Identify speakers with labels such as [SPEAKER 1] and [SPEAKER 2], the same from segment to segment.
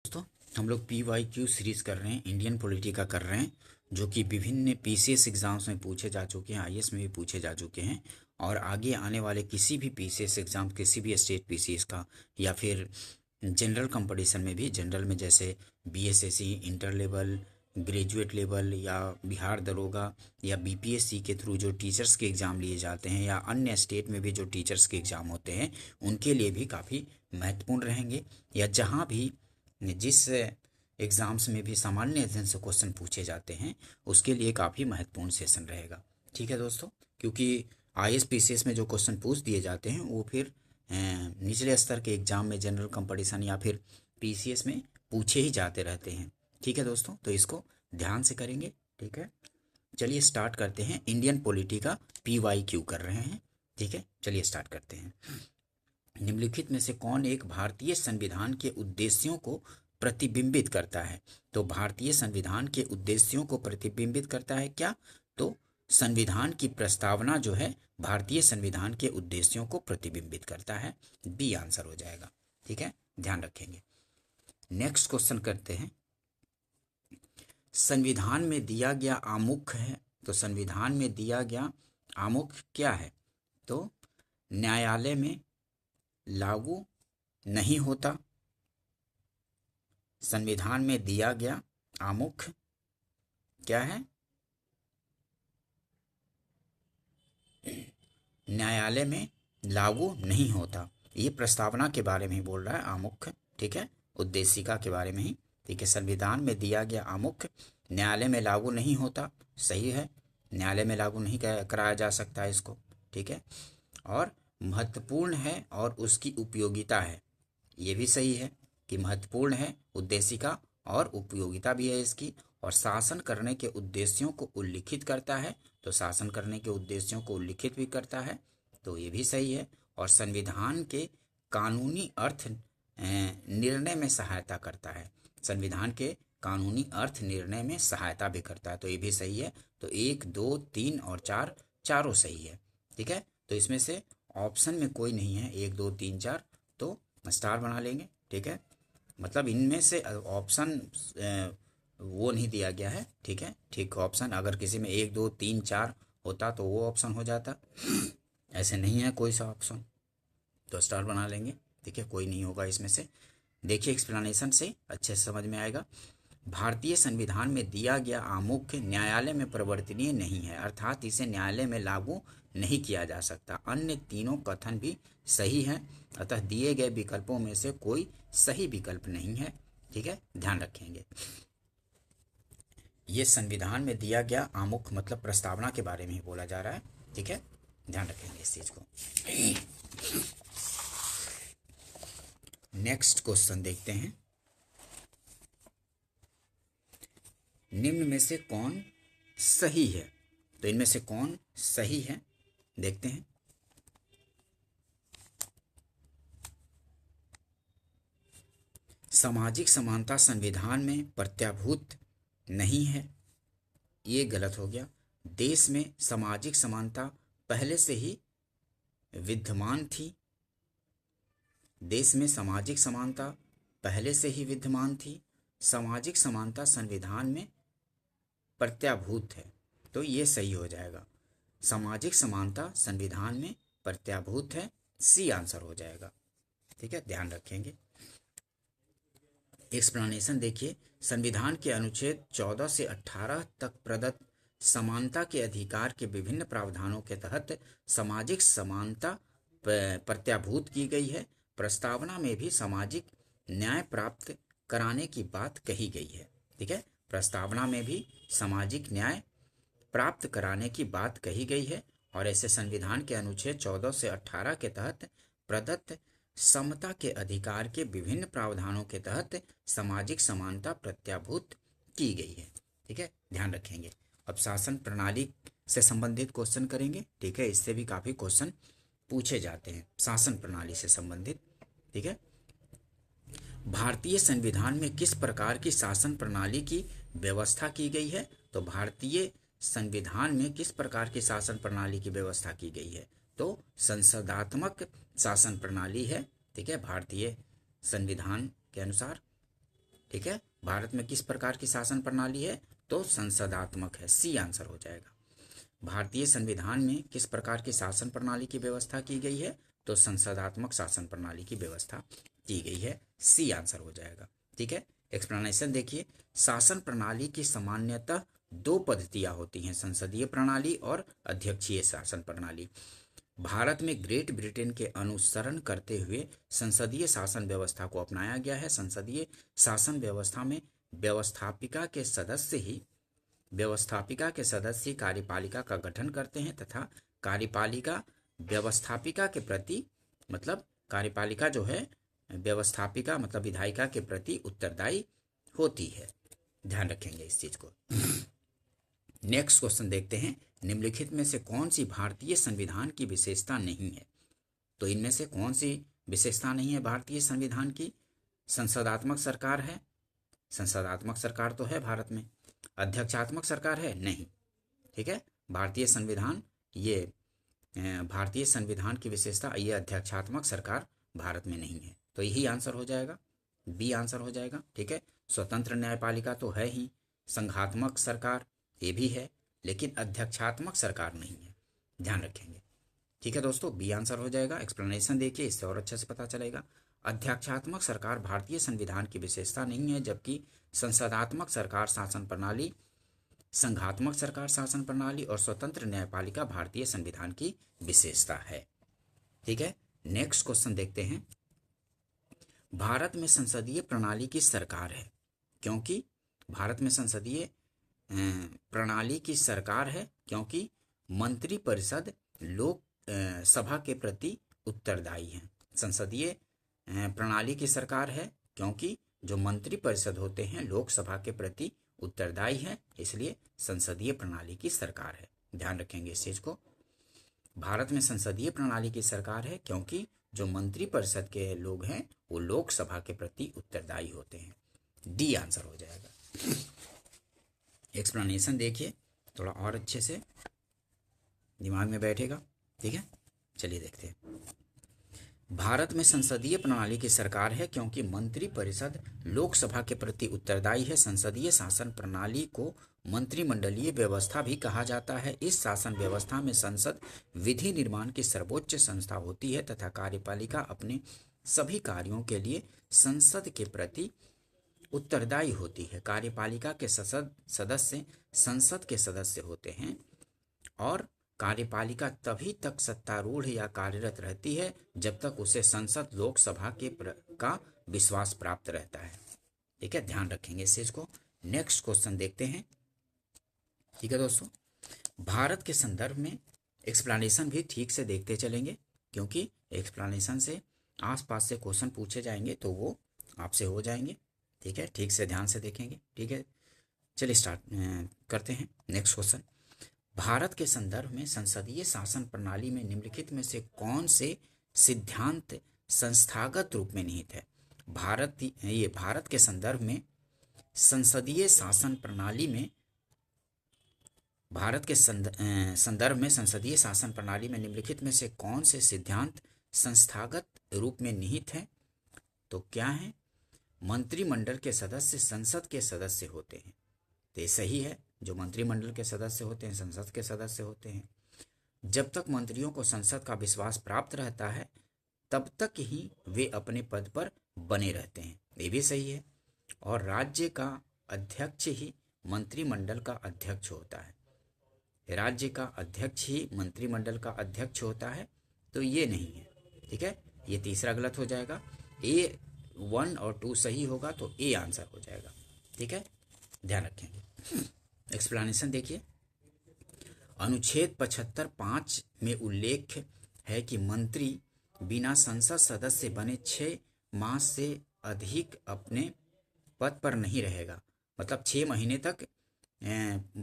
[SPEAKER 1] दोस्तों, हम लोग PYQ सीरीज कर रहे हैं, इंडियन पॉलिटी का कर रहे हैं, जो कि विभिन्न PCS एग्जाम्स में पूछे जा चुके हैं, IAS में भी पूछे जा चुके हैं और आगे आने वाले किसी भी PCS एग्जाम, किसी भी स्टेट PCS का या फिर जनरल कंपटीशन में भी, जनरल में जैसे BSSC, inter level, graduate level या बिहार दरोगा या BPSC के थ्रू जो टीचर्स के एग्ज़ाम लिए जाते हैं या अन्य स्टेट में भी जो टीचर्स के एग्ज़ाम होते हैं, उनके लिए भी काफ़ी महत्वपूर्ण रहेंगे। या जहाँ भी जिस एग्ज़ाम्स में भी सामान्य अध्ययन से क्वेश्चन पूछे जाते हैं, उसके लिए काफ़ी महत्वपूर्ण सेशन रहेगा। ठीक है दोस्तों, क्योंकि IAS PCS में जो क्वेश्चन पूछ दिए जाते हैं वो फिर निचले स्तर के एग्ज़ाम में, जनरल कंपटीशन या फिर PCS में पूछे ही जाते रहते हैं। ठीक है दोस्तों, तो इसको ध्यान से करेंगे। ठीक है, चलिए स्टार्ट करते हैं। इंडियन पॉलिटी का PYQ कर रहे हैं। ठीक है, चलिए स्टार्ट करते हैं। निम्नलिखित में से कौन एक भारतीय संविधान के उद्देश्यों को प्रतिबिंबित करता है? तो भारतीय संविधान के उद्देश्यों को प्रतिबिंबित करता है क्या? तो संविधान की प्रस्तावना जो है भारतीय संविधान के उद्देश्यों को प्रतिबिंबित करता है। बी आंसर हो जाएगा। ठीक है, ध्यान रखेंगे। नेक्स्ट क्वेश्चन करते हैं। संविधान में दिया गया आमुख है, तो संविधान में दिया गया आमुख क्या है? तो न्यायालय में लागू नहीं होता। संविधान में दिया गया आमुख क्या है? न्यायालय में लागू नहीं होता। ये प्रस्तावना के बारे में ही बोल रहा है, आमुख। ठीक है, उद्देशिका के बारे में ही। ठीक है, संविधान में दिया गया आमुख न्यायालय में लागू नहीं होता। सही है, न्यायालय में लागू नहीं कराया जा सकता है इसको। ठीक है, और महत्वपूर्ण है और उसकी उपयोगिता है। ये भी सही है कि महत्वपूर्ण है उद्देशिका और उपयोगिता भी है इसकी। और शासन करने के उद्देश्यों को उल्लिखित करता है, तो शासन करने के उद्देश्यों को उल्लिखित भी करता है, तो ये भी सही है। और संविधान के कानूनी अर्थ निर्णय में सहायता करता है। संविधान के कानूनी अर्थ निर्णय में सहायता भी करता है, तो ये भी सही है। तो 1, 2, 3 और 4 चारों सही है। ठीक है, तो इसमें से ऑप्शन में कोई नहीं है 1, 2, 3, 4, तो स्टार बना लेंगे। ठीक है, मतलब इनमें से ऑप्शन वो नहीं दिया गया है। ठीक है, ठीक ऑप्शन अगर किसी में 1, 2, 3, 4 होता तो वो ऑप्शन हो जाता, ऐसे नहीं है कोई सा ऑप्शन, तो स्टार बना लेंगे। ठीक है, कोई नहीं होगा इसमें से। देखिए एक्सप्लेनेशन से अच्छे से समझ में आएगा। भारतीय संविधान में दिया गया आमुख न्यायालय में परिवर्तनीय नहीं है, अर्थात इसे न्यायालय में लागू नहीं किया जा सकता। अन्य तीनों कथन भी सही है, अतः दिए गए विकल्पों में से कोई सही विकल्प नहीं है। ठीक है, ध्यान रखेंगे। ये संविधान में दिया गया आमुख मतलब प्रस्तावना के बारे में ही बोला जा रहा है। ठीक है, ध्यान रखेंगे इस चीज को। नेक्स्ट क्वेश्चन देखते हैं। निम्न में से कौन सही है? तो इनमें से कौन सही है देखते हैं। सामाजिक समानता संविधान में प्रत्याभूत नहीं है, ये गलत हो गया। देश में सामाजिक समानता पहले से ही विद्यमान थी। देश में सामाजिक समानता पहले से ही विद्यमान थी। सामाजिक समानता संविधान में प्रत्याभूत है, तो ये सही हो जाएगा। सामाजिक समानता संविधान में प्रत्याभूत है, सी आंसर हो जाएगा। ठीक है, ध्यान रखेंगे। एक्सप्लेनेशन देखिए। संविधान के अनुच्छेद 14 से 18 तक प्रदत्त समानता के अधिकार के विभिन्न प्रावधानों के तहत सामाजिक समानता प्रत्याभूत की गई है। प्रस्तावना में भी सामाजिक न्याय प्राप्त कराने की बात कही गई है। ठीक है, प्रस्तावना में भी सामाजिक न्याय प्राप्त कराने की बात कही गई है। और ऐसे संविधान के अनुच्छेद 14 से 18 के तहत प्रदत्त समता के अधिकार के विभिन्न प्रावधानों के तहत सामाजिक समानता प्रत्याभूत की गई है। ठीक है, ध्यान रखेंगे। अब शासन प्रणाली से संबंधित क्वेश्चन करेंगे। ठीक है, इससे भी काफी क्वेश्चन पूछे जाते हैं शासन प्रणाली से संबंधित। ठीक है, भारतीय संविधान में किस प्रकार की शासन प्रणाली की व्यवस्था की गई है? तो भारतीय संविधान में किस प्रकार की शासन प्रणाली की व्यवस्था की गई है? तो संसदात्मक शासन प्रणाली है। ठीक है, भारतीय संविधान के अनुसार ठीक है। भारत में किस प्रकार की शासन प्रणाली है, तो संसदात्मक है, सी आंसर हो जाएगा। भारतीय संविधान में किस प्रकार की शासन प्रणाली की व्यवस्था की गई है, तो संसदात्मक शासन प्रणाली की व्यवस्था की गई है, सी आंसर हो जाएगा। ठीक है। एक्सप्लेनेशन देखिए, शासन प्रणाली की सामान्यतः दो पद्धतियां होती हैं, संसदीय प्रणाली और अध्यक्षीय शासन प्रणाली। भारत में ग्रेट ब्रिटेन के अनुसरण करते हुए संसदीय शासन व्यवस्था को अपनाया गया है। संसदीय शासन व्यवस्था में व्यवस्थापिका के सदस्य कार्यपालिका का गठन करते हैं तथा कार्यपालिका व्यवस्थापिका के प्रति, मतलब कार्यपालिका जो है व्यवस्थापिका मतलब विधायिका के प्रति उत्तरदायी होती है। ध्यान रखेंगे इस चीज को। नेक्स्ट क्वेश्चन देखते हैं, निम्नलिखित में से कौन सी भारतीय संविधान की विशेषता नहीं है, तो इनमें से कौन सी विशेषता नहीं है भारतीय संविधान की, संसदात्मक सरकार है, संसदात्मक सरकार तो है भारत में, अध्यक्षात्मक सरकार है नहीं। ठीक है, भारतीय संविधान की विशेषता ये अध्यक्षात्मक सरकार भारत में नहीं है, तो यही आंसर हो जाएगा, बी आंसर हो जाएगा। ठीक है, स्वतंत्र न्यायपालिका तो है ही, संघात्मक सरकार ये भी है, लेकिन अध्यक्षात्मक सरकार नहीं है, ध्यान रखेंगे। ठीक है दोस्तों, बी आंसर हो जाएगा। एक्सप्लेनेशन देखिए, इससे और अच्छे से पता चलेगा। अध्यक्षात्मक सरकार भारतीय संविधान की विशेषता नहीं है, जबकि संसदात्मक सरकार शासन प्रणाली, संघात्मक सरकार शासन प्रणाली और स्वतंत्र न्यायपालिका भारतीय संविधान की विशेषता है। ठीक है, नेक्स्ट क्वेश्चन देखते हैं, भारत में संसदीय प्रणाली की सरकार है क्योंकि भारत में संसदीय प्रणाली की सरकार है क्योंकि मंत्रिपरिषद लोक सभा के प्रति उत्तरदायी है। संसदीय प्रणाली की सरकार है क्योंकि जो मंत्रिपरिषद होते हैं लोकसभा के प्रति उत्तरदायी है, इसलिए संसदीय प्रणाली की सरकार है। ध्यान रखेंगे इस चीज को। भारत में संसदीय प्रणाली की सरकार है क्योंकि जो मंत्रिपरिषद के लोग हैं वो लोकसभा के प्रति उत्तरदायी होते हैं, डी आंसर हो जाएगा। एक्सप्लेनेशन देखिए, थोड़ा और अच्छे से दिमाग में बैठेगा। ठीक है, चलिए देखते हैं। भारत में संसदीय प्रणाली की सरकार है क्योंकि मंत्रिपरिषद लोकसभा के प्रति उत्तरदायी है। संसदीय शासन प्रणाली को मंत्रिमंडलीय व्यवस्था भी कहा जाता है। इस शासन व्यवस्था में संसद विधि निर्माण की सर्वोच्च संस्था होती है तथा कार्यपालिका अपने सभी कार्यों के लिए संसद के प्रति उत्तरदायी होती है। कार्यपालिका के सदस्य संसद के सदस्य होते हैं और कार्यपालिका तभी तक सत्तारूढ़ या कार्यरत रहती है जब तक उसे संसद लोकसभा का विश्वास प्राप्त रहता है। ठीक है, ध्यान रखेंगे इस चीज को। नेक्स्ट क्वेश्चन देखते हैं। ठीक है दोस्तों, भारत के संदर्भ में एक्सप्लेनेशन भी ठीक से देखते चलेंगे क्योंकि एक्सप्लेनेशन से आसपास से क्वेश्चन पूछे जाएंगे तो वो आपसे हो जाएंगे। ठीक है, ठीक से ध्यान से देखेंगे। ठीक है, चलिए स्टार्ट करते हैं। नेक्स्ट क्वेश्चन, भारत के संदर्भ में संसदीय शासन प्रणाली में निम्नलिखित में से कौन से सिद्धांत संस्थागत रूप में निहित है। भारत के संदर्भ में संसदीय शासन प्रणाली में भारत के संदर्भ में संसदीय शासन प्रणाली में निम्नलिखित में से कौन से सिद्धांत संस्थागत रूप में निहित है, तो क्या है, मंत्रिमंडल के सदस्य संसद के सदस्य होते हैं। तो ये सही है, जो मंत्रिमंडल के सदस्य होते हैं संसद के सदस्य होते हैं। जब तक मंत्रियों को संसद का विश्वास प्राप्त रहता है तब तक ही वे अपने पद पर बने रहते हैं, ये भी सही है। और राज्य का अध्यक्ष ही मंत्रिमंडल का अध्यक्ष होता है, राज्य का अध्यक्ष ही मंत्रिमंडल का अध्यक्ष होता है, तो ये नहीं है। ठीक है, ये तीसरा गलत हो जाएगा। ए 1 और 2 सही होगा तो ए आंसर हो जाएगा। ठीक है, ध्यान रखेंगे। एक्सप्लेनेशन देखिए, अनुच्छेद 75(5) में उल्लेख है कि मंत्री बिना संसद सदस्य बने 6 माह से अधिक अपने पद पर नहीं रहेगा, मतलब 6 महीने तक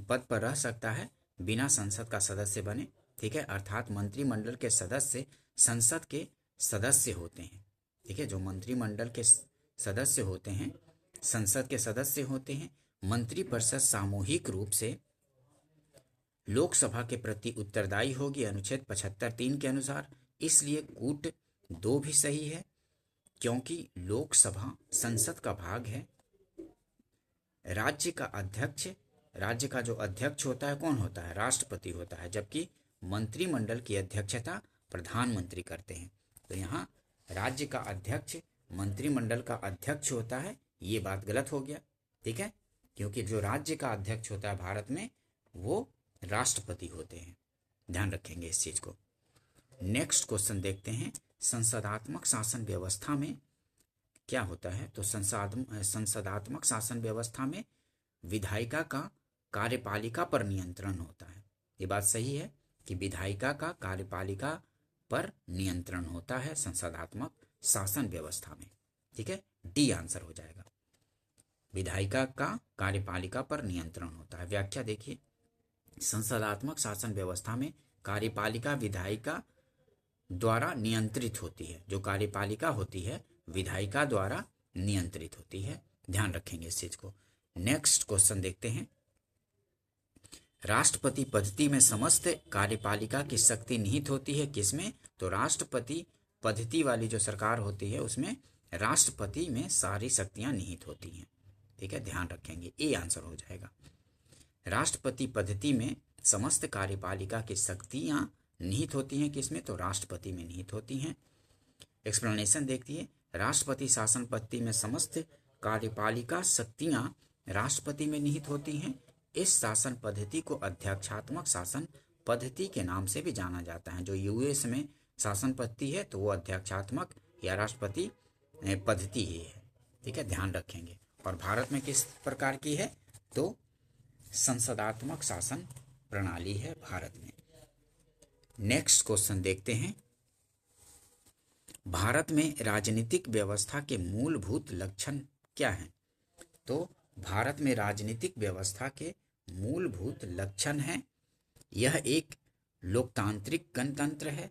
[SPEAKER 1] पद पर रह सकता है बिना संसद का सदस्य बने। ठीक है, अर्थात मंत्रिमंडल के सदस्य संसद के सदस्य होते हैं। ठीक है, जो मंत्रिमंडल के सदस्य होते हैं संसद के सदस्य होते हैं। मंत्रिपरिषद सामूहिक रूप से लोकसभा के प्रति उत्तरदायी होगी अनुच्छेद 75(3) के अनुसार। इसलिए कूट 2 भी सही है क्योंकि लोकसभा संसद का भाग है राज्य का अध्यक्ष, राज्य का जो अध्यक्ष होता है कौन होता है? राष्ट्रपति होता है, जबकि मंत्रिमंडल की अध्यक्षता प्रधानमंत्री करते हैं। तो यहाँ राज्य का अध्यक्ष मंत्रिमंडल का अध्यक्ष होता है, ये बात गलत हो गया, ठीक है, क्योंकि जो राज्य का अध्यक्ष होता है भारत में वो राष्ट्रपति होते हैं। ध्यान रखेंगे इस चीज को। नेक्स्ट क्वेश्चन देखते हैं, संसदात्मक शासन व्यवस्था में क्या होता है? तो संसदात्मक शासन व्यवस्था में विधायिका का कार्यपालिका पर नियंत्रण होता है। ये बात सही है कि विधायिका का कार्यपालिका पर नियंत्रण होता है संसदात्मक शासन व्यवस्था में, ठीक है, डी आंसर हो जाएगा। विधायिका का कार्यपालिका पर नियंत्रण होता है। व्याख्या देखिए, संसदात्मक शासन व्यवस्था में कार्यपालिका विधायिका द्वारा नियंत्रित होती है। जो कार्यपालिका होती है विधायिका द्वारा नियंत्रित होती है। ध्यान रखेंगे इस चीज को। नेक्स्ट क्वेश्चन देखते हैं, राष्ट्रपति पद्धति में समस्त कार्यपालिका की शक्ति निहित होती है किसमें? तो राष्ट्रपति पद्धति वाली जो सरकार होती है उसमें राष्ट्रपति में सारी शक्तियां निहित होती हैं, ठीक है, ध्यान रखेंगे, ए आंसर हो जाएगा। राष्ट्रपति पद्धति में समस्त कार्यपालिका की शक्तियां निहित होती हैं किसमें? तो राष्ट्रपति में निहित होती हैं। एक्सप्लेनेशन देखिए, राष्ट्रपति शासन पद्धति में समस्त कार्यपालिका शक्तियां राष्ट्रपति में निहित होती हैं। इस शासन पद्धति को अध्यक्षात्मक शासन पद्धति के नाम से भी जाना जाता है। जो यूएस में शासन पद्धति है तो वो अध्यक्षात्मक या राष्ट्रपति पद्धति ही है, ठीक है, ध्यान रखेंगे। और भारत में किस प्रकार की है? तो संसदात्मक शासन प्रणाली है भारत में। नेक्स्ट क्वेश्चन देखते हैं, भारत में राजनीतिक व्यवस्था के मूलभूत लक्षण क्या हैं? तो भारत में राजनीतिक व्यवस्था के मूलभूत लक्षण हैं, यह एक लोकतांत्रिक गणतंत्र है।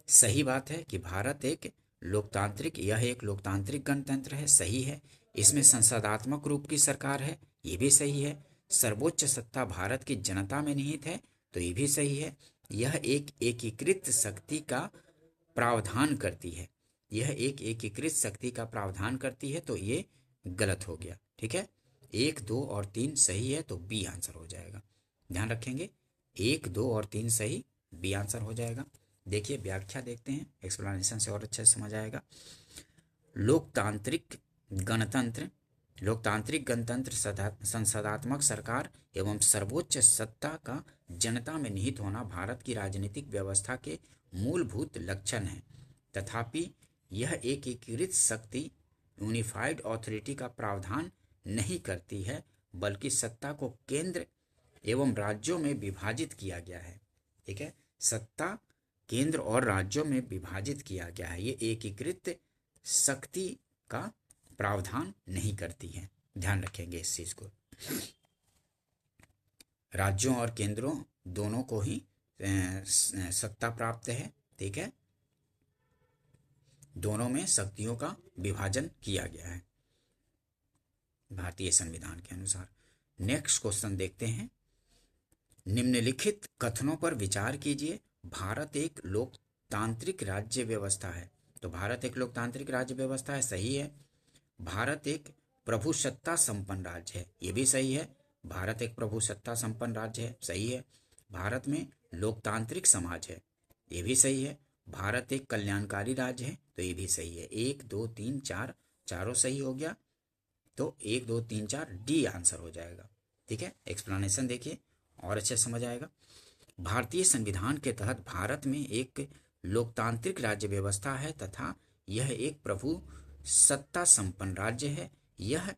[SPEAKER 1] सही बात है कि भारत एक लोकतांत्रिक गणतंत्र है, सही है। इसमें संसदात्मक रूप की सरकार है, ये भी सही है। सर्वोच्च सत्ता भारत की जनता में निहित है, तो ये भी सही है। यह एक एकीकृत शक्ति का प्रावधान करती है, यह एक एकीकृत शक्ति का प्रावधान करती है, तो ये गलत हो गया, ठीक है। 1, 2 और 3 सही है, तो बी आंसर हो जाएगा। ध्यान रखेंगे, 1, 2 और 3 सही, बी आंसर हो जाएगा। देखिए व्याख्या देखते हैं, एक्सप्लेनेशन से और अच्छे से समझ आएगा। लोकतांत्रिक गणतंत्र संसदात्मक सरकार एवं सर्वोच्च सत्ता का जनता में निहित होना भारत की राजनीतिक व्यवस्था के मूलभूत लक्षण है। तथापि यह एक एकीकृत शक्ति यूनिफाइड ऑथोरिटी का प्रावधान नहीं करती है, बल्कि सत्ता को केंद्र एवं राज्यों में विभाजित किया गया है, ठीक है, सत्ता केंद्र और राज्यों में विभाजित किया गया है। ये एकीकृत शक्ति का प्रावधान नहीं करती है, ध्यान रखेंगे इस चीज को। राज्यों और केंद्रों दोनों को ही सत्ता प्राप्त है, ठीक है, दोनों में शक्तियों का विभाजन किया गया है भारतीय संविधान के अनुसार। नेक्स्ट क्वेश्चन देखते हैं, निम्नलिखित कथनों पर विचार कीजिए। भारत एक लोकतांत्रिक राज्य व्यवस्था है, तो भारत एक लोकतांत्रिक राज्य व्यवस्था है, सही है। भारत एक प्रभुसत्ता संपन्न राज्य है, ये भी सही है। भारत एक प्रभुसत्ता संपन्न राज्य है, सही है। भारत में लोकतांत्रिक समाज है, ये भी सही है। भारत एक कल्याणकारी राज्य है, तो ये भी सही है। 1, 2, 3, 4 चारों सही हो गया, तो 1, 2, 3, 4 डी आंसर हो जाएगा, ठीक है। एक्सप्लेनेशन देखिए और अच्छे समझ आएगा। भारतीय संविधान के तहत भारत में एक लोकतांत्रिक राज्य व्यवस्था है तथा यह एक प्रभु सत्ता संपन्न राज्य है। यह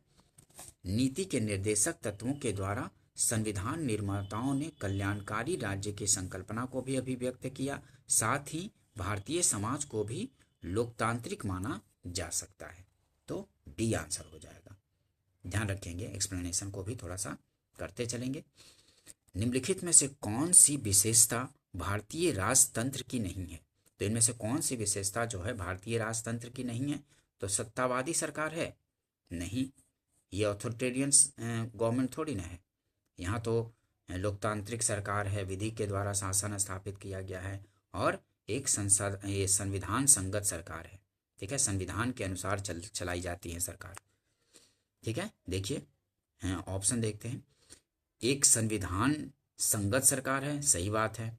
[SPEAKER 1] नीति के निर्देशक तत्वों के द्वारा संविधान निर्माताओं ने कल्याणकारी राज्य की संकल्पना को भी अभिव्यक्त किया, साथ ही भारतीय समाज को भी लोकतांत्रिक माना जा सकता है, तो डी आंसर हो जाएगा। ध्यान रखेंगे, एक्सप्लेनेशन को भी थोड़ा सा करते चलेंगे। निम्नलिखित में से कौन सी विशेषता भारतीय राजतंत्र की नहीं है? तो इनमें से कौन सी विशेषता जो है भारतीय राजतंत्र की नहीं है? तो सत्तावादी सरकार है, नहीं, ये ऑथोरिटेरियन गवर्नमेंट थोड़ी ना है। यहाँ तो लोकतांत्रिक सरकार है, विधि के द्वारा शासन स्थापित किया गया है, और एक ये संविधान संगत सरकार है, ठीक है, संविधान के अनुसार चलाई जाती है सरकार, ठीक है। देखिए ऑप्शन देखते हैं। एक संविधान संगत सरकार है, सही बात है।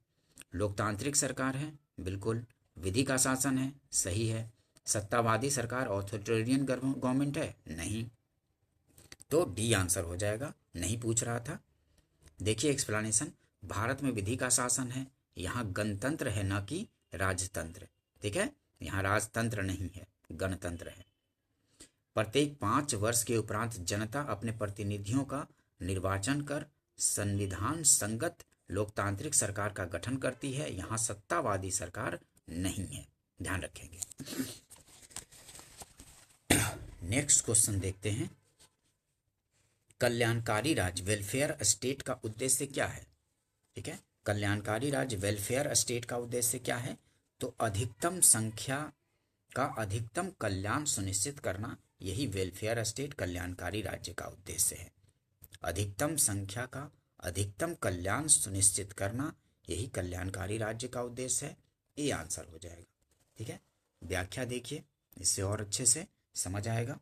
[SPEAKER 1] लोकतांत्रिक सरकार है, बिल्कुल। विधि का शासन है, सही है। सत्तावादी सरकार ऑथोरिटेरियन गवर्नमेंट है, नहीं। तो डी आंसर हो जाएगा, नहीं पूछ रहा था। देखिए एक्सप्लेनेशन, भारत में विधि का शासन है, यहाँ गणतंत्र है न कि राजतंत्र, ठीक है। यहाँ राजतंत्र नहीं है, गणतंत्र है। प्रत्येक 5 वर्ष के उपरांत जनता अपने प्रतिनिधियों का निर्वाचन कर संविधान संगत लोकतांत्रिक सरकार का गठन करती है, यहाँ सत्तावादी सरकार नहीं है, ध्यान रखेंगे। नेक्स्ट क्वेश्चन देखते हैं। कल्याणकारी राज्य वेलफेयर स्टेट का उद्देश्य क्या है, ठीक है। कल्याणकारी राज्य वेलफेयर स्टेट का उद्देश्य क्या है, तो अधिकतम संख्या का अधिकतम कल्याण सुनिश्चित करना, यही वेलफेयर स्टेट कल्याणकारी राज्य का उद्देश्य है। अधिकतम संख्या का अधिकतम कल्याण सुनिश्चित करना, यही कल्याणकारी राज्य का उद्देश्य है, ये आंसर हो जाएगा, ठीक है। व्याख्या देखिए, इससे और अच्छे से समझ आएगा।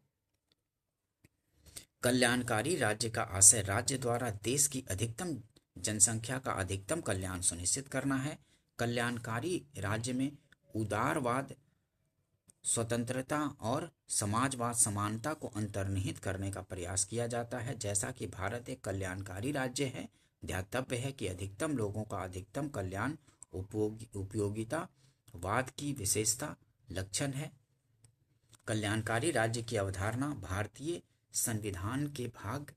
[SPEAKER 1] कल्याणकारी राज्य का आशय राज्य द्वारा देश की अधिकतम जनसंख्या का अधिकतम कल्याण सुनिश्चित करना है। कल्याणकारी राज्य में उदारवाद, स्वतंत्रता और समाजवाद समानता को अंतर्निहित करने का प्रयास किया जाता है। जैसा कि भारत एक कल्याणकारी राज्य है, ध्यातव्य है कि अधिकतम लोगों का अधिकतम कल्याण उपयोगितावाद की विशेषता लक्षण है। कल्याणकारी राज्य की अवधारणा भारतीय संविधान के भाग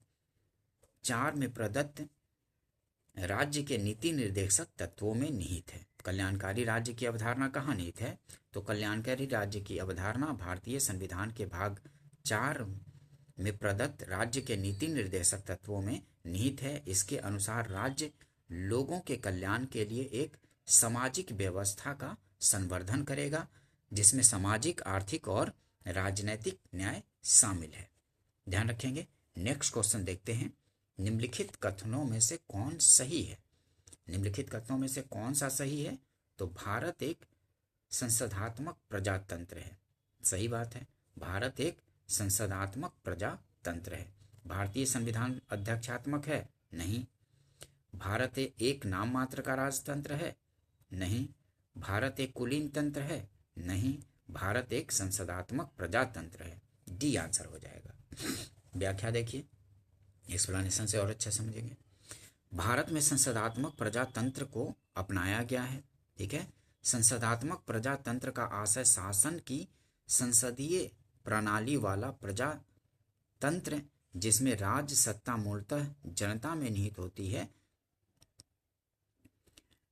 [SPEAKER 1] 4 में प्रदत्त राज्य के नीति निर्देशक तत्वों में निहित है। कल्याणकारी राज्य की अवधारणा कहाँ निहित है, तो कल्याणकारी राज्य की अवधारणा भारतीय संविधान के भाग 4 में प्रदत्त राज्य के नीति निर्देशक तत्वों में निहित है। इसके अनुसार राज्य लोगों के कल्याण के लिए एक सामाजिक व्यवस्था का संवर्धन करेगा, जिसमें सामाजिक, आर्थिक और राजनैतिक न्याय शामिल है, ध्यान रखेंगे। नेक्स्ट क्वेश्चन देखते हैं। निम्नलिखित कथनों में से कौन सही है, निम्नलिखित कथनों में से कौन सा सही है, तो भारत एक संसदात्मक प्रजातंत्र है, सही बात है। भारत एक संसदात्मक प्रजातंत्र है। भारतीय संविधान अध्यक्षात्मक है, नहीं। भारत एक नाम मात्र का राजतंत्र है, नहीं। भारत एक कुलीन तंत्र है, नहीं। भारत एक संसदात्मक प्रजातंत्र है, डी आंसर हो जाएगा। व्याख्या देखिए, एक्सप्लेनेशन से और अच्छा समझेंगे। भारत में संसदात्मक प्रजातंत्र को अपनाया गया है, ठीक है। संसदात्मक प्रजातंत्र का आशय शासन की संसदीय प्रणाली वाला प्रजातंत्र, जिसमें राज्य सत्ता मूलतः जनता में निहित होती है,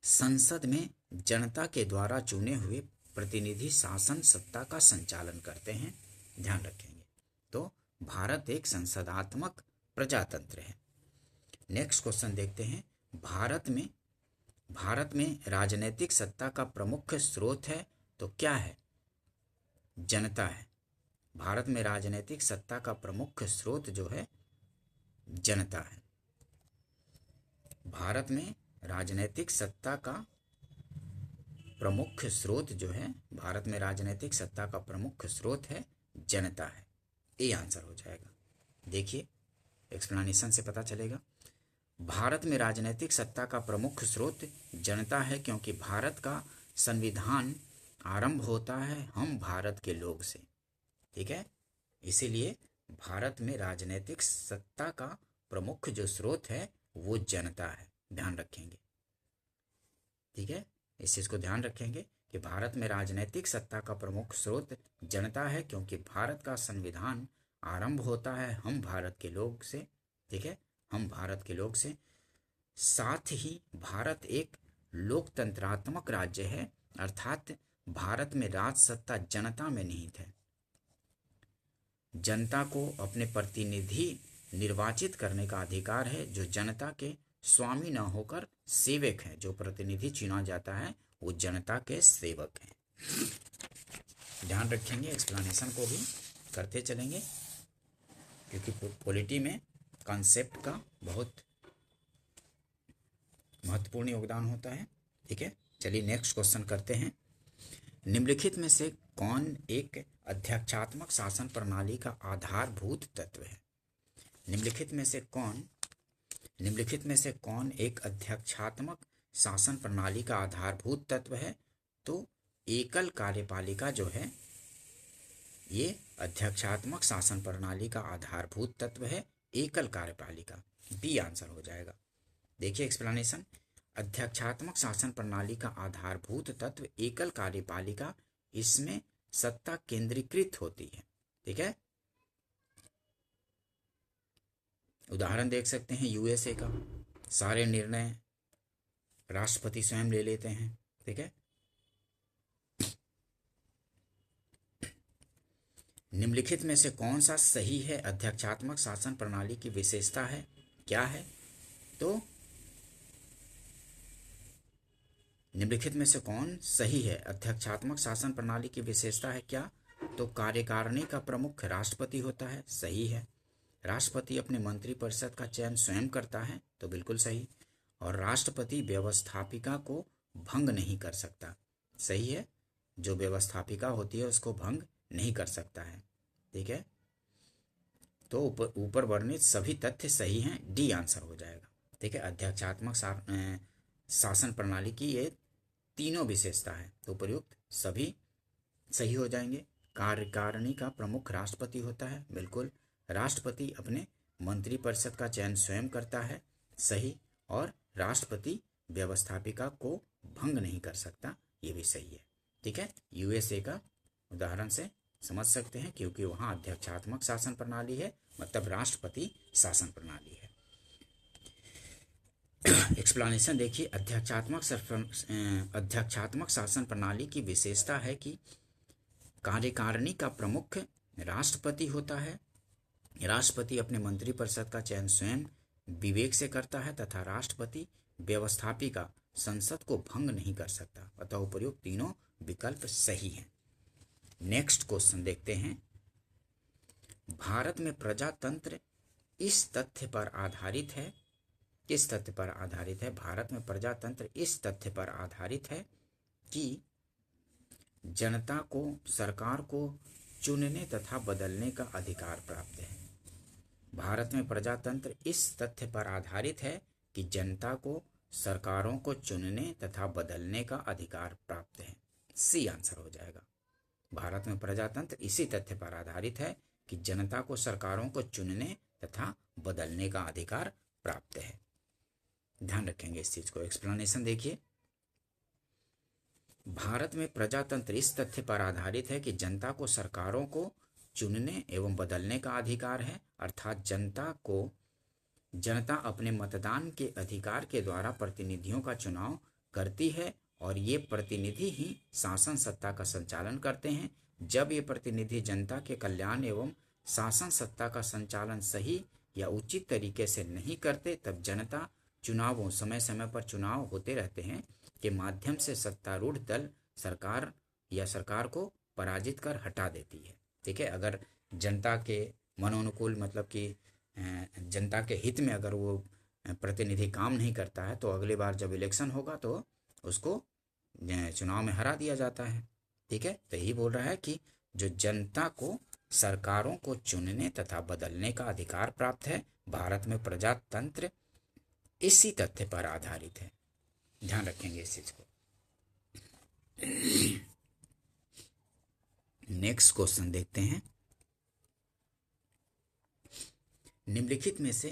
[SPEAKER 1] संसद में जनता के द्वारा चुने हुए प्रतिनिधि शासन सत्ता का संचालन करते हैं, ध्यान रखेंगे। तो भारत एक संसदात्मक प्रजातंत्र है। नेक्स्ट क्वेश्चन देखते हैं। भारत में राजनीतिक सत्ता का प्रमुख स्रोत है, तो क्या है, जनता है। भारत में राजनीतिक सत्ता का प्रमुख स्रोत जो है जनता है। भारत में राजनीतिक सत्ता का प्रमुख स्रोत जो है, भारत में राजनीतिक सत्ता का प्रमुख स्रोत है जनता है, ये आंसर हो जाएगा। देखिए एक्सप्लेनेशन से पता चलेगा। भारत में राजनीतिक सत्ता का प्रमुख स्रोत जनता है, क्योंकि भारत का संविधान आरंभ होता है हम भारत के लोग से, ठीक है। इसीलिए भारत में राजनीतिक सत्ता का प्रमुख जो स्रोत है वो जनता है, ध्यान रखेंगे, ठीक है। इस चीज को ध्यान रखेंगे कि भारत में राजनीतिक सत्ता का प्रमुख स्रोत जनता है, क्योंकि भारत का संविधान आरंभ होता है हम भारत के लोग से, ठीक है, हम भारत के लोग से। साथ ही भारत एक लोकतंत्रात्मक राज्य है, अर्थात भारत में राज सत्ता जनता में निहित है। जनता को अपने प्रतिनिधि निर्वाचित करने का अधिकार है, जो जनता के स्वामी न होकर सेवक हैं। जो प्रतिनिधि चुना जाता है वो जनता के सेवक हैं, ध्यान रखेंगे। एक्सप्लेनेशन को भी करते चलेंगे, क्योंकि पॉलिटी में कॉन्सेप्ट का बहुत महत्वपूर्ण योगदान होता है, ठीक है। चलिए नेक्स्ट क्वेश्चन करते हैं। निम्नलिखित में से कौन एक अध्यक्षात्मक शासन प्रणाली का आधारभूत तत्व है, निम्नलिखित में से कौन एक अध्यक्षात्मक शासन प्रणाली का आधारभूत तत्व है? तो एकल कार्यपालिका जो है ये अध्यक्षात्मक शासन प्रणाली का आधारभूत तत्व है, एकल कार्यपालिका। बी आंसर हो जाएगा। देखिए एक्सप्लेनेशन, अध्यक्षात्मक शासन प्रणाली का आधारभूत तत्व एकल कार्यपालिका, इसमें सत्ता केंद्रीकृत होती है। ठीक है, उदाहरण देख सकते हैं यूएसए का, सारे निर्णय राष्ट्रपति स्वयं ले लेते हैं। ठीक है, निम्नलिखित में से कौन सा सही है अध्यक्षात्मक शासन प्रणाली की विशेषता है, क्या है? तो निम्नलिखित में से कौन सही है अध्यक्षात्मक शासन प्रणाली की विशेषता है, क्या? तो कार्यकारिणी का प्रमुख राष्ट्रपति होता है, सही है। राष्ट्रपति अपने मंत्रिपरिषद का चयन स्वयं करता है, तो बिल्कुल सही। और राष्ट्रपति व्यवस्थापिका को भंग नहीं कर सकता, सही है। जो व्यवस्थापिका होती है उसको भंग नहीं कर सकता है। ठीक है, तो ऊपर वर्णित सभी तथ्य सही हैं, डी आंसर हो जाएगा। ठीक है, अध्यक्षात्मक शासन प्रणाली की ये तीनों विशेषता है, तो उपयुक्त सभी सही हो जाएंगे। कार्यकारिणी का प्रमुख राष्ट्रपति होता है, बिल्कुल। राष्ट्रपति अपने मंत्रिपरिषद का चयन स्वयं करता है, सही। और राष्ट्रपति व्यवस्थापिका को भंग नहीं कर सकता, ये भी सही है। ठीक है, यूएसए का उदाहरण से समझ सकते हैं, क्योंकि वहाँ अध्यक्षात्मक शासन प्रणाली है, मतलब राष्ट्रपति शासन प्रणाली है। एक्सप्लेनेशन देखिए, अध्यक्षात्मक शासन प्रणाली की विशेषता है कि कार्यकारिणी का प्रमुख राष्ट्रपति होता है। राष्ट्रपति अपने मंत्रिपरिषद का चयन स्वयं विवेक से करता है तथा राष्ट्रपति व्यवस्थापिका संसद को भंग नहीं कर सकता, अतः उपयुक्त तीनों विकल्प सही हैं। नेक्स्ट क्वेश्चन देखते हैं, भारत में प्रजातंत्र इस तथ्य पर आधारित है, किस तथ्य पर आधारित है? भारत में प्रजातंत्र इस तथ्य पर आधारित है कि जनता को सरकार को चुनने तथा बदलने का अधिकार प्राप्त है। भारत में प्रजातंत्र इस तथ्य पर आधारित है कि जनता को सरकारों को चुनने तथा बदलने का अधिकार प्राप्त है, सी आंसर हो जाएगा। भारत में प्रजातंत्र इसी तथ्य पर आधारित है कि जनता को सरकारों को चुनने तथा बदलने का अधिकार प्राप्त है। ध्यान रखेंगे इस चीज को। एक्सप्लेनेशन देखिए, भारत में प्रजातंत्र इस तथ्य पर आधारित है कि जनता को सरकारों को चुनने एवं बदलने का अधिकार है, अर्थात जनता अपने मतदान के अधिकार के द्वारा प्रतिनिधियों का चुनाव करती है और ये प्रतिनिधि ही शासन सत्ता का संचालन करते हैं। जब ये प्रतिनिधि जनता के कल्याण एवं शासन सत्ता का संचालन सही या उचित तरीके से नहीं करते, तब जनता चुनावों, समय समय पर चुनाव होते रहते हैं, के माध्यम से सत्तारूढ़ दल सरकार को पराजित कर हटा देती है। ठीक है, अगर जनता के मनोनुकूल, मतलब कि जनता के हित में अगर वो प्रतिनिधि काम नहीं करता है, तो अगली बार जब इलेक्शन होगा तो उसको चुनाव में हरा दिया जाता है। ठीक है, तो यही बोल रहा है कि जो जनता को सरकारों को चुनने तथा बदलने का अधिकार प्राप्त है, भारत में प्रजातंत्र इसी तथ्य पर आधारित है। ध्यान रखेंगे इस चीज को। नेक्स्ट क्वेश्चन देखते हैं, निम्नलिखित में से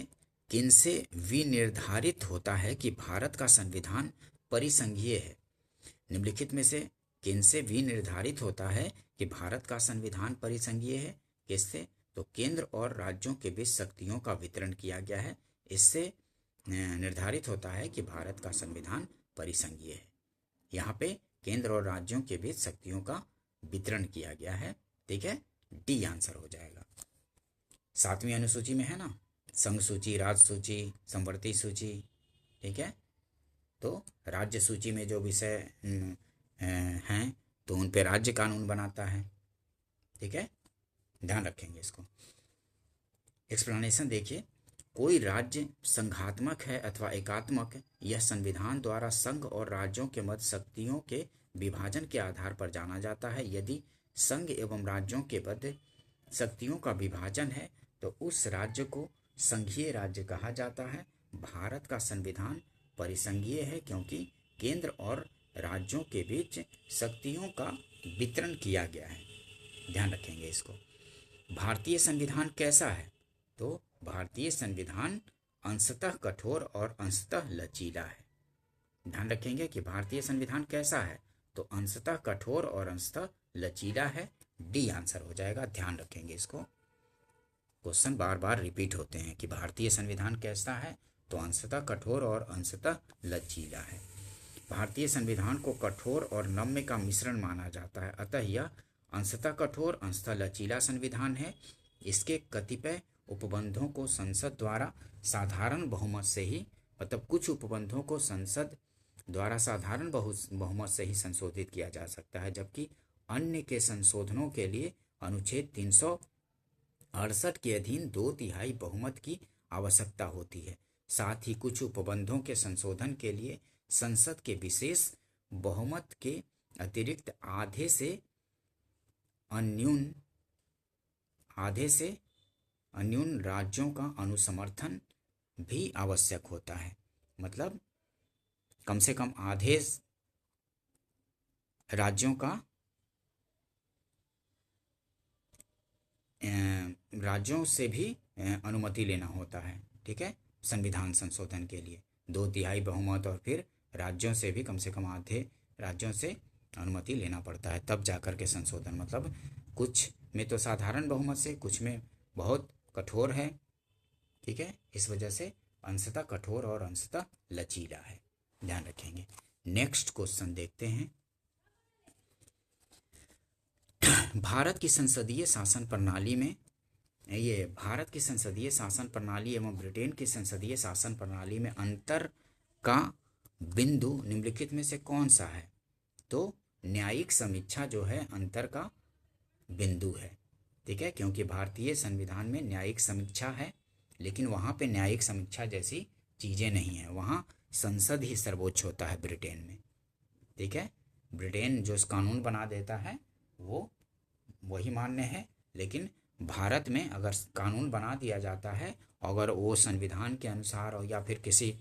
[SPEAKER 1] किनसे विनिर्धारित होता है कि भारत का संविधान परिसंघीय है? निम्नलिखित में से किनसे विनिर्धारित होता है कि भारत का संविधान परिसंघीय है? किससे? तो केंद्र और राज्यों के बीच शक्तियों का वितरण किया गया है, इससे निर्धारित होता है कि भारत का संविधान परिसंघीय है। यहाँ पे केंद्र और राज्यों के बीच शक्तियों का वितरण किया गया है। ठीक है, डी आंसर हो जाएगा। 7वीं अनुसूची में है ना, संघ सूची, राज्य सूची, संवर्ती सूची। ठीक है, तो राज्य सूची में जो विषय हैं तो उन पे राज्य कानून बनाता है। ठीक है, ध्यान रखेंगे इसको। एक्सप्लेनेशन देखिए, कोई राज्य संघात्मक है अथवा एकात्मक, यह संविधान द्वारा संघ और राज्यों के मध्य शक्तियों के विभाजन के आधार पर जाना जाता है। यदि संघ एवं राज्यों के मध्य शक्तियों का विभाजन है तो उस राज्य को संघीय राज्य कहा जाता है। भारत का संविधान परिसंघीय है क्योंकि केंद्र और राज्यों के बीच शक्तियों का वितरण किया गया है। ध्यान रखेंगे इसको। भारतीय संविधान कैसा है? तो भारतीय संविधान अंशतः कठोर और अंशतः लचीला है। ध्यान रखेंगे कि भारतीय संविधान कैसा है, तो अंशतः कठोर और अंशतः लचीला है। डी आंसर हो जाएगा। ध्यान रखेंगे इसको। क्वेश्चन बार बार रिपीट होते हैं कि भारतीय संविधान कैसा है, तो अंशतः कठोर और अंशतः लचीला है। भारतीय संविधान को कठोर और नम्य का मिश्रण माना जाता है, अतः यह अंशतः कठोर अंशतः लचीला संविधान है। इसके कतिपय उपबंधों को संसद द्वारा साधारण बहुमत से ही, मतलब कुछ उपबंधों को संसद द्वारा साधारण बहुमत से ही संशोधित किया जा सकता है, जबकि अन्य के संशोधनों के लिए अनुच्छेद 368 के अधीन 2/3 बहुमत की आवश्यकता होती है। साथ ही कुछ उपबंधों के संशोधन के लिए संसद के विशेष बहुमत के अतिरिक्त आधे से अन्यून राज्यों का अनुसमर्थन भी आवश्यक होता है। मतलब कम से कम आधे राज्यों का राज्यों से भी अनुमति लेना होता है। ठीक है, संविधान संशोधन के लिए 2/3 बहुमत और फिर राज्यों से भी कम से कम आधे राज्यों से अनुमति लेना पड़ता है, तब जाकर के संशोधन। मतलब कुछ में तो साधारण बहुमत से, कुछ में बहुत कठोर है। ठीक है, इस वजह से अंशतः कठोर और अंशतः लचीला है। ध्यान रखेंगे। नेक्स्ट क्वेश्चन देखते हैं। भारत की संसदीय शासन प्रणाली में भारत की संसदीय शासन प्रणाली एवं ब्रिटेन की संसदीय शासन प्रणाली में अंतर का बिंदु निम्नलिखित में से कौन सा है? तो न्यायिक समीक्षा जो है अंतर का बिंदु है। ठीक है, क्योंकि भारतीय संविधान में न्यायिक समीक्षा है, लेकिन वहाँ पे न्यायिक समीक्षा जैसी चीज़ें नहीं है। वहाँ संसद ही सर्वोच्च होता है ब्रिटेन में। ठीक है, ब्रिटेन जो कानून बना देता है वो वही मान्य है, लेकिन भारत में अगर कानून बना दिया जाता है, अगर वो संविधान के अनुसार और या फिर किसी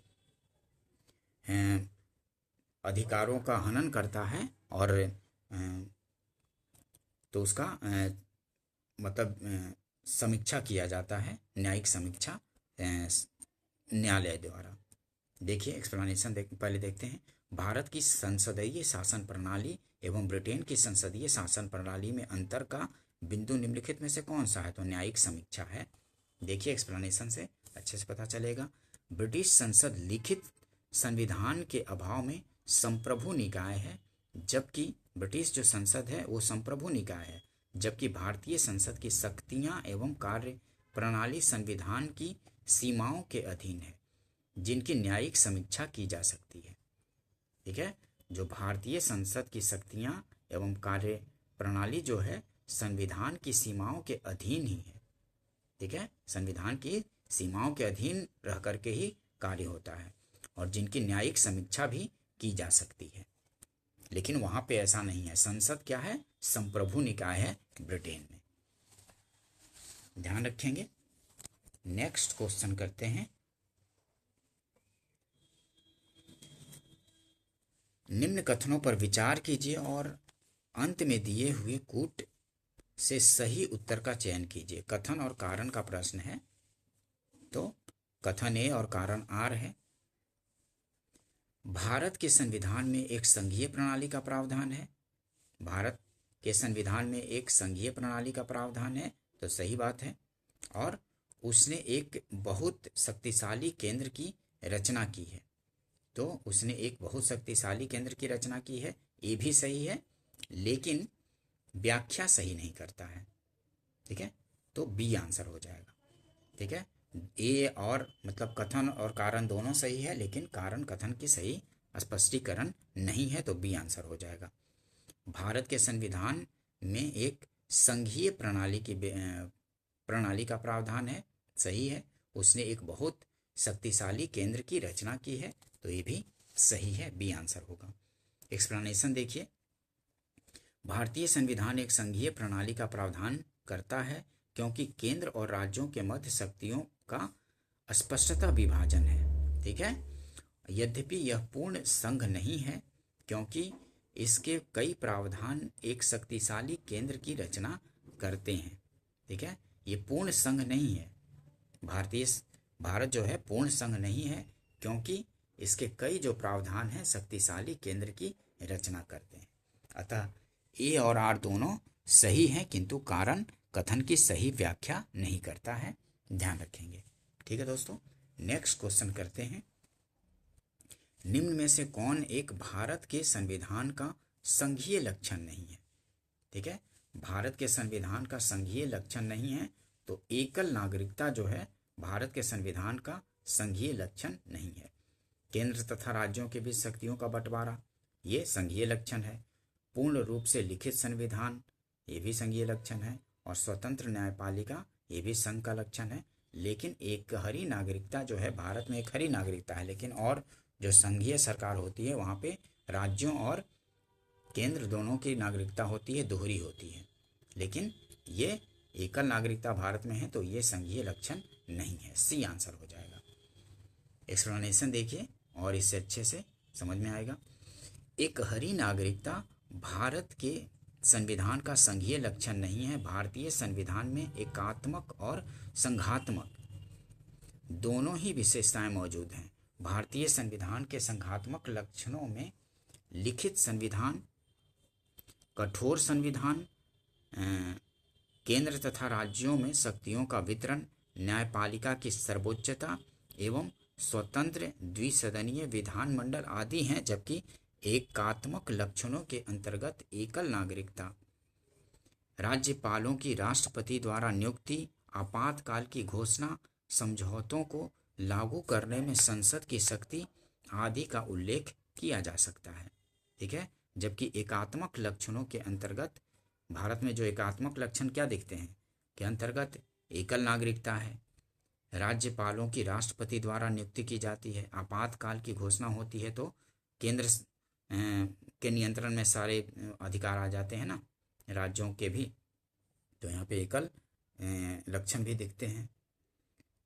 [SPEAKER 1] अधिकारों का हनन करता है और तो उसका मतलब समीक्षा किया जाता है, न्यायिक समीक्षा न्यायालय द्वारा। देखिए एक्सप्लेनेशन पहले देखते हैं। भारत की संसदीय शासन प्रणाली एवं ब्रिटेन की संसदीय शासन प्रणाली में अंतर का बिंदु निम्नलिखित में से कौन सा है? तो न्यायिक समीक्षा है। देखिए एक्सप्लेनेशन से अच्छे से पता चलेगा। ब्रिटिश संसद लिखित संविधान के अभाव में संप्रभु निकाय है, जबकि ब्रिटिश जो संसद है वो संप्रभु निकाय है, जबकि भारतीय संसद की शक्तियां एवं कार्य प्रणाली संविधान की सीमाओं के अधीन है, जिनकी न्यायिक समीक्षा की जा सकती है। ठीक है, जो भारतीय संसद की शक्तियां एवं कार्य प्रणाली जो है संविधान की सीमाओं के अधीन ही है। ठीक है, संविधान की सीमाओं के अधीन रह करके ही कार्य होता है और जिनकी न्यायिक समीक्षा भी की जा सकती है, लेकिन वहां पे ऐसा नहीं है। संसद क्या है? संप्रभु निकाय है ब्रिटेन में। ध्यान रखेंगे। नेक्स्ट क्वेश्चन करते हैं। निम्न कथनों पर विचार कीजिए और अंत में दिए हुए कूट से सही उत्तर का चयन कीजिए। कथन और कारण का प्रश्न है, तो कथन ए और कारण आर है। भारत के संविधान में एक संघीय प्रणाली का प्रावधान है। भारत के संविधान में एक संघीय प्रणाली का प्रावधान है, तो सही बात है। और उसने एक बहुत शक्तिशाली केंद्र की रचना की है, तो उसने एक बहुत शक्तिशाली केंद्र की रचना की है, ये भी सही है, लेकिन व्याख्या सही नहीं करता है। ठीक है, तो बी आंसर हो जाएगा। ठीक है, ए और मतलब कथन और कारण दोनों सही है, लेकिन कारण कथन की सही स्पष्टीकरण नहीं है, तो बी आंसर हो जाएगा। भारत के संविधान में एक संघीय प्रणाली का प्रावधान है, सही है। उसने एक बहुत शक्तिशाली केंद्र की रचना की है, तो ये भी सही है, बी आंसर होगा। एक्सप्लेनेशन देखिए। भारतीय संविधान एक संघीय प्रणाली का प्रावधान करता है क्योंकि केंद्र और राज्यों के मध्य शक्तियों का स्पष्टता विभाजन है, ठीक है। यद्यपि यह पूर्ण संघ नहीं है, क्योंकि इसके कई प्रावधान एक शक्तिशाली केंद्र की रचना करते हैं, ठीक है। ये पूर्ण संघ नहीं है, भारत जो है पूर्ण संघ नहीं है, क्योंकि इसके कई जो प्रावधान हैं शक्तिशाली केंद्र की रचना करते हैं। अतः ए और आर दोनों सही हैं, किंतु कारण कथन की सही व्याख्या नहीं करता है, ध्यान रखेंगे, ठीक है दोस्तों। नेक्स्ट क्वेश्चन करते हैं। निम्न में से कौन एक भारत के संविधान का संघीय लक्षण नहीं है, ठीक है। भारत के संविधान का संघीय लक्षण नहीं है, तो एकल नागरिकता जो है भारत के संविधान का संघीय लक्षण नहीं है। केंद्र तथा राज्यों के बीच शक्तियों का बंटवारा, ये संघीय लक्षण है। पूर्ण रूप से लिखित संविधान, ये भी संघीय लक्षण है। और स्वतंत्र न्यायपालिका, ये भी संघ का लक्षण है। लेकिन एक हरी नागरिकता जो है, भारत में एक हरी नागरिकता है, लेकिन और जो संघीय सरकार होती है वहाँ पे राज्यों और केंद्र दोनों की नागरिकता होती है, दोहरी होती है। लेकिन ये एकल नागरिकता भारत में है, तो ये संघीय लक्षण नहीं है, सी आंसर हो जाएगा। एक्सप्लेनेशन देखिए और इससे अच्छे से समझ में आएगा। एक हरी नागरिकता भारत के संविधान का संघीय लक्षण नहीं है। भारतीय संविधान में एकात्मक और संघात्मक दोनों ही विशेषताएं मौजूद हैं। भारतीय संविधान के संघात्मक लक्षणों में लिखित संविधान, कठोर संविधान, केंद्र तथा राज्यों में शक्तियों का वितरण, न्यायपालिका की सर्वोच्चता एवं स्वतंत्र द्विसदनीय विधानमंडल आदि हैं। जबकि एकात्मक लक्षणों के अंतर्गत एकल नागरिकता, राज्यपालों की राष्ट्रपति द्वारा नियुक्ति, आपातकाल की घोषणा, समझौतों को लागू करने में संसद की शक्ति आदि का उल्लेख किया जा सकता है, ठीक है। जबकि एकात्मक लक्षणों के अंतर्गत भारत में जो एकात्मक लक्षण क्या दिखते हैं के अंतर्गत एकल नागरिकता है, राज्यपालों की राष्ट्रपति द्वारा नियुक्ति की जाती है, आपातकाल की घोषणा होती है तो केंद्र के नियंत्रण में सारे अधिकार आ जाते हैं ना, राज्यों के भी, तो यहाँ पे एकल लक्षण भी दिखते हैं,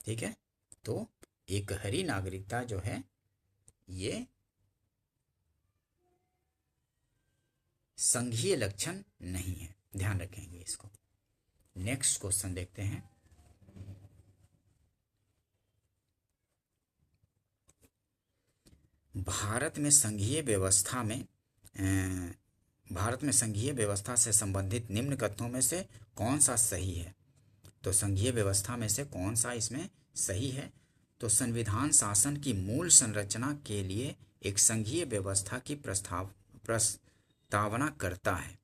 [SPEAKER 1] ठीक है। तो एक हरी नागरिकता जो है ये संघीय लक्षण नहीं है, ध्यान रखेंगे इसको। नेक्स्ट क्वेश्चन देखते हैं। भारत में संघीय व्यवस्था से संबंधित निम्न कथनों में से कौन सा सही है। तो संघीय व्यवस्था में से कौन सा इसमें सही है। तो संविधान शासन की मूल संरचना के लिए एक संघीय व्यवस्था की प्रस्तावना करता है।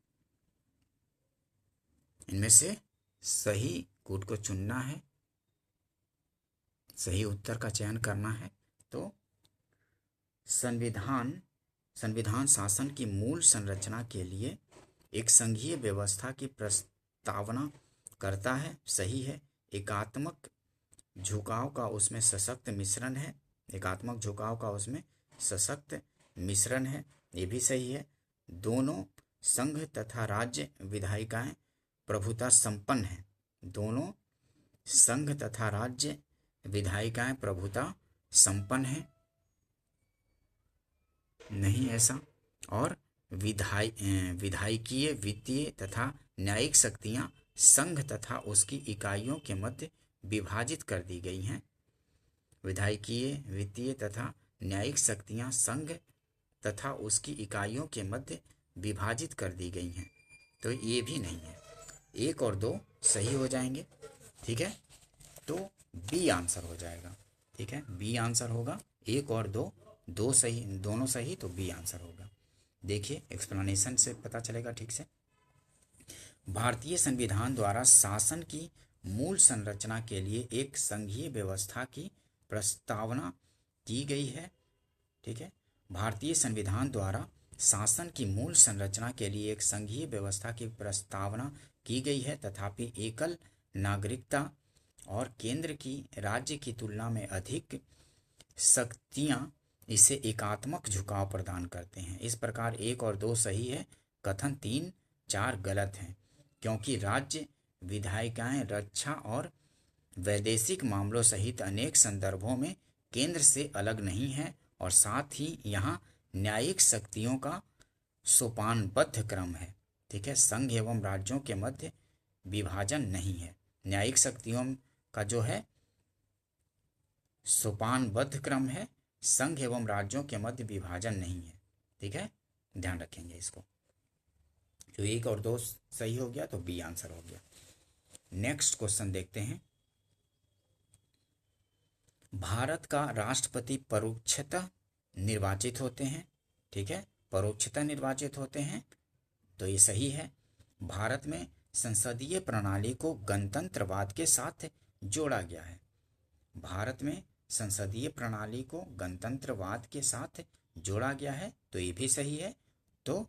[SPEAKER 1] इनमें से सही कूट को चुनना है, सही उत्तर का चयन करना है। तो संविधान शासन की मूल संरचना के लिए एक संघीय व्यवस्था की प्रस्तावना करता है, सही है। एकात्मक झुकाव का उसमें सशक्त मिश्रण है, एकात्मक झुकाव का उसमें सशक्त मिश्रण है, ये भी सही है। दोनों संघ तथा राज्य विधायिकाएं प्रभुता संपन्न है, दोनों संघ तथा राज्य विधायिकाएं प्रभुता संपन्न है, नहीं ऐसा। और विधायकीय, वित्तीय तथा न्यायिक शक्तियां संघ तथा उसकी इकाइयों के मध्य विभाजित कर दी गई हैं। विधायकीय, वित्तीय तथा न्यायिक शक्तियां संघ तथा उसकी इकाइयों के मध्य विभाजित कर दी गई हैं, तो ये भी नहीं है। 1 और 2 सही हो जाएंगे, ठीक है। तो बी आंसर हो जाएगा, ठीक है, बी आंसर होगा। 1 और 2 सही, दोनों सही, तो बी आंसर होगा। देखिए एक्सप्लेनेशन से पता चलेगा ठीक से। भारतीय संविधान द्वारा शासन की मूल संरचना के लिए एक संघीय व्यवस्था की प्रस्तावना की गई है, ठीक है। भारतीय संविधान द्वारा शासन की मूल संरचना के लिए एक संघीय व्यवस्था की प्रस्तावना की गई है, तथापि एकल नागरिकता और केंद्र की राज्य की तुलना में अधिक शक्तियां इसे एकात्मक झुकाव प्रदान करते हैं। इस प्रकार 1 और 2 सही है, कथन 3, 4 गलत हैं, क्योंकि राज्य विधायिकाएं रक्षा और वैदेशिक मामलों सहित अनेक संदर्भों में केंद्र से अलग नहीं है और साथ ही यहाँ न्यायिक शक्तियों का सोपानबद्ध क्रम है। ठीक है, संघ एवं राज्यों के मध्य विभाजन नहीं है। न्यायिक शक्तियों का जो है सोपानबद्ध क्रम है, संघ एवं राज्यों के मध्य विभाजन नहीं है। ठीक है, ध्यान रखेंगे इसको। जो 1 और 2 सही हो गया तो बी आंसर हो गया। नेक्स्ट क्वेश्चन देखते हैं। भारत का राष्ट्रपति परोक्षतः निर्वाचित होते हैं। ठीक है, परोक्षतः निर्वाचित होते हैं तो ये सही है। भारत में संसदीय प्रणाली को गणतंत्रवाद के साथ जोड़ा गया है। भारत में संसदीय प्रणाली को गणतंत्रवाद के साथ जोड़ा गया है तो ये भी सही है। तो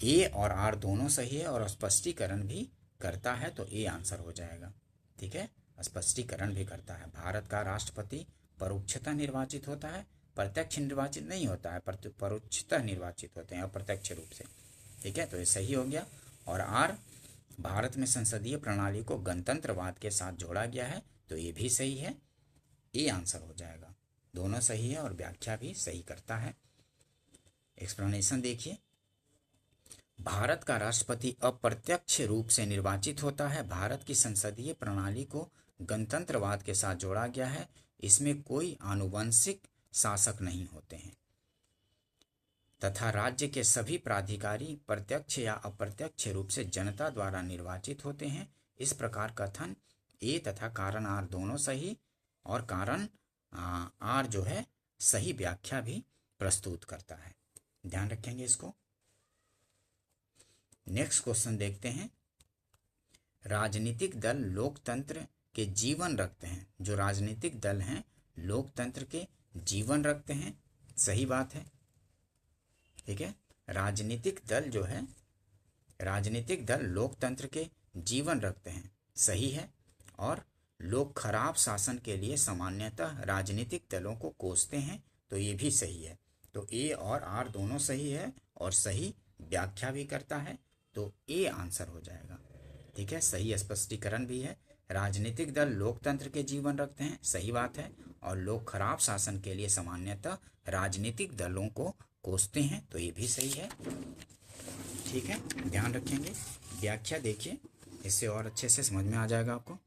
[SPEAKER 1] ए और आर दोनों सही है और स्पष्टीकरण भी करता है तो ए आंसर हो जाएगा। ठीक है, स्पष्टीकरण भी करता है। भारत का राष्ट्रपति परोक्षतः निर्वाचित होता है, प्रत्यक्ष निर्वाचित नहीं होता है, परोक्षतः निर्वाचित होते हैं अप्रत्यक्ष रूप से। ठीक है, तो ये सही हो गया। और आर, भारत में संसदीय प्रणाली को गणतंत्रवाद के साथ जोड़ा गया है तो ये भी सही है, ए आंसर हो जाएगा। दोनों सही है और व्याख्या भी सही करता है। एक्सप्लेनेशन देखिए। भारत का राष्ट्रपति अप्रत्यक्ष रूप से निर्वाचित होता है। भारत की संसदीय प्रणाली को गणतंत्रवाद के साथ जोड़ा गया है। इसमें कोई आनुवंशिक शासक नहीं होते हैं तथा राज्य के सभी प्राधिकारी प्रत्यक्ष या अप्रत्यक्ष रूप से जनता द्वारा निर्वाचित होते हैं। इस प्रकार कथन ए तथा कारण आर दोनों सही और कारण आर जो है सही व्याख्या भी प्रस्तुत करता है। ध्यान रखेंगे इसको। नेक्स्ट क्वेश्चन देखते हैं। राजनीतिक दल लोकतंत्र के जीवन रखते हैं। जो राजनीतिक दल हैं लोकतंत्र के जीवन रखते हैं, सही बात है। ठीक है, राजनीतिक दल जो है, राजनीतिक दल लोकतंत्र के जीवन रखते हैं, सही है। और लोग खराब शासन के लिए सामान्यतः राजनीतिक दलों को कोसते हैं तो ये भी सही है। तो ए और आर दोनों सही है और सही व्याख्या भी करता है तो ए आंसर हो जाएगा। ठीक है, सही स्पष्टीकरण भी है। राजनीतिक दल लोकतंत्र के जीवन रखते हैं, सही बात है। और लोग खराब शासन के लिए सामान्यतः राजनीतिक दलों को कोसते हैं तो ये भी सही है। ठीक है, ध्यान रखेंगे। व्याख्या देखिए, इससे और अच्छे से समझ में आ जाएगा आपको।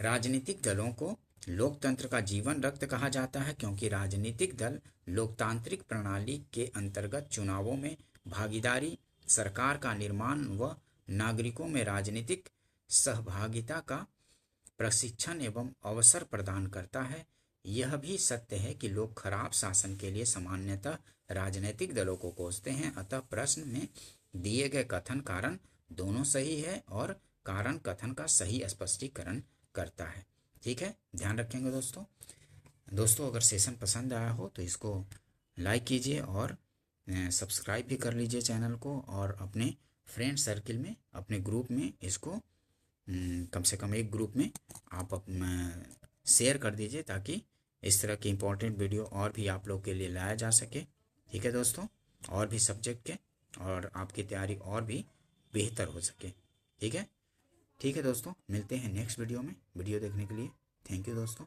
[SPEAKER 1] राजनीतिक दलों को लोकतंत्र का जीवन रक्त कहा जाता है क्योंकि राजनीतिक दल लोकतांत्रिक प्रणाली के अंतर्गत चुनावों में भागीदारी, सरकार का निर्माण व नागरिकों में राजनीतिक सहभागिता का प्रशिक्षण एवं अवसर प्रदान करता है। यह भी सत्य है कि लोग खराब शासन के लिए सामान्यतः राजनीतिक दलों को कोसते हैं। अतः प्रश्न में दिए गए कथन कारण दोनों सही है और कारण कथन का सही स्पष्टीकरण करता है। ठीक है, ध्यान रखेंगे दोस्तों। अगर सेशन पसंद आया हो तो इसको लाइक कीजिए और सब्सक्राइब भी कर लीजिए चैनल को, और अपने फ्रेंड सर्किल में, अपने ग्रुप में इसको कम से कम एक ग्रुप में आप शेयर कर दीजिए ताकि इस तरह की इम्पोर्टेंट वीडियो और भी आप लोग के लिए लाया जा सके। ठीक है दोस्तों, और भी सब्जेक्ट के, और आपकी तैयारी और भी बेहतर हो सके। ठीक है दोस्तों, मिलते हैं नेक्स्ट वीडियो में। वीडियो देखने के लिए थैंक यू दोस्तों।